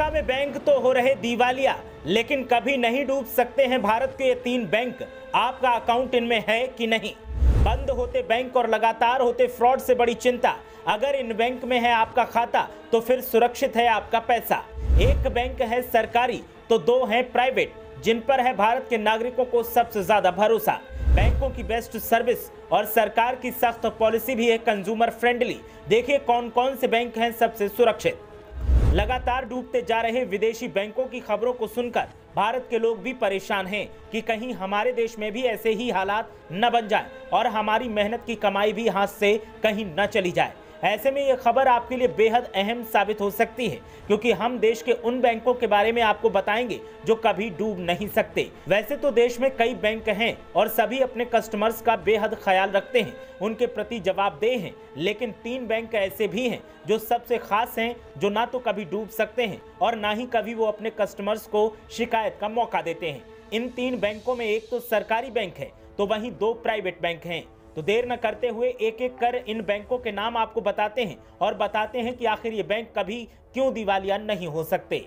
America में bank तो हो रहे दिवालिया, लेकिन कभी नहीं डूब सकते हैं भारत के ये 3 बैंक। आपका अकाउंट इनमें है कि नहीं? बंद होते बैंक और लगातार होते फ्रॉड से बड़ी चिंता। अगर इन बैंक में है आपका खाता तो फिर सुरक्षित है आपका पैसा। एक बैंक है सरकारी तो 2 हैं प्राइवेट, जिन पर है भारत के नागरिकों को सबसे ज्यादा भरोसा। बैंकों की बेस्ट सर्विस और सरकार की सख्त पॉलिसी भी है कंज्यूमर फ्रेंडली। देखिए कौन कौन से बैंक हैं सबसे सुरक्षित। लगातार डूबते जा रहे विदेशी बैंकों की खबरों को सुनकर भारत के लोग भी परेशान हैं कि कहीं हमारे देश में भी ऐसे ही हालात न बन जाए और हमारी मेहनत की कमाई भी हाथ से कहीं न चली जाए। ऐसे में ये खबर आपके लिए बेहद अहम साबित हो सकती है, क्योंकि हम देश के उन बैंकों के बारे में आपको बताएंगे जो कभी डूब नहीं सकते। वैसे तो देश में कई बैंक हैं और सभी अपने कस्टमर्स का बेहद ख्याल रखते हैं, उनके प्रति जवाबदेह हैं, लेकिन 3 बैंक ऐसे भी हैं जो सबसे खास हैं, जो ना तो कभी डूब सकते हैं और ना ही कभी वो अपने कस्टमर्स को शिकायत का मौका देते हैं। इन 3 बैंकों में एक तो सरकारी बैंक है तो वहीं 2 प्राइवेट बैंक हैं। तो देर न करते हुए एक एक कर इन बैंकों के नाम आपको बताते हैं और बताते हैं कि आखिर ये बैंक कभी क्यों दिवालिया नहीं हो सकते।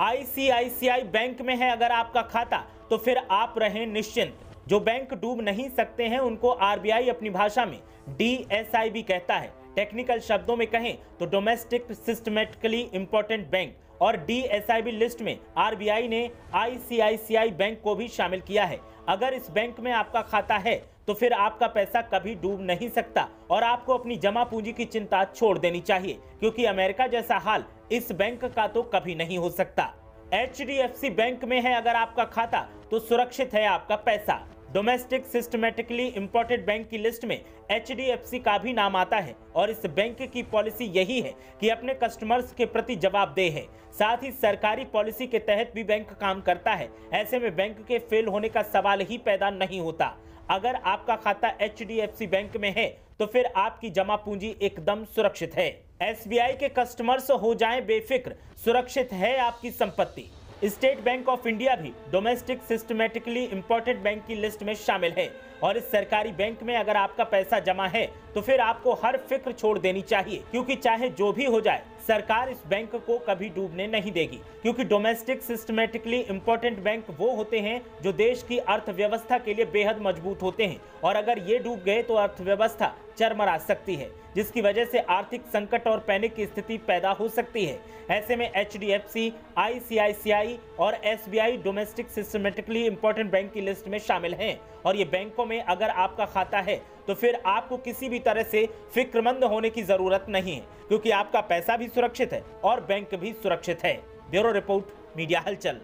ICICI बैंक में है अगर आपका खाता तो फिर आप रहें निश्चिंत। जो बैंक डूब नहीं सकते हैं उनको RBI अपनी भाषा में DSIB कहता है। टेक्निकल शब्दों में कहें तो डोमेस्टिक सिस्टमेटिकली इंपॉर्टेंट बैंक, और DSIB लिस्ट में RBI ने ICICI बैंक को भी शामिल किया है। अगर इस बैंक में आपका खाता है तो फिर आपका पैसा कभी डूब नहीं सकता और आपको अपनी जमा पूंजी की चिंता छोड़ देनी चाहिए, क्योंकि अमेरिका जैसा हाल इस बैंक का तो कभी नहीं हो सकता। HDFC बैंक में है अगर आपका खाता तो सुरक्षित है आपका पैसा। डोमेस्टिक सिस्टमेटिकली इंपॉर्टेंट बैंक की लिस्ट में HDFC का भी नाम आता है और इस बैंक की पॉलिसी यही है कि अपने कस्टमर्स के प्रति जवाबदेह है। साथ ही सरकारी पॉलिसी के तहत भी बैंक काम करता है। ऐसे में बैंक के फेल होने का सवाल ही पैदा नहीं होता। अगर आपका खाता HDFC बैंक में है तो फिर आपकी जमा पूंजी एकदम सुरक्षित है। SBI के कस्टमर्स हो जाएं बेफिक्र, सुरक्षित है आपकी संपत्ति। स्टेट बैंक ऑफ इंडिया भी डोमेस्टिक सिस्टमेटिकली इंपॉर्टेंट बैंक की लिस्ट में शामिल है और इस सरकारी बैंक में अगर आपका पैसा जमा है तो फिर आपको हर फिक्र छोड़ देनी चाहिए, क्योंकि चाहे जो भी हो जाए सरकार इस बैंक को कभी डूबने नहीं देगी। क्योंकि डोमेस्टिक सिस्टमेटिकली इंपॉर्टेंट बैंक वो होते हैं जो देश की अर्थव्यवस्था के लिए बेहद मजबूत होते हैं, और अगर ये डूब गए तो अर्थव्यवस्था चरमरा सकती है, जिसकी वजह से आर्थिक संकट और पैनिक की स्थिति पैदा हो सकती है। ऐसे में HDFC, ICICI और SBI domestic systematically important bank की लिस्ट में शामिल हैं और ये बैंकों में अगर आपका खाता है तो फिर आपको किसी भी तरह से फिक्रमंद होने की जरूरत नहीं है, क्योंकि आपका पैसा भी सुरक्षित है और बैंक भी सुरक्षित है। ब्यूरो रिपोर्ट, मीडिया हलचल।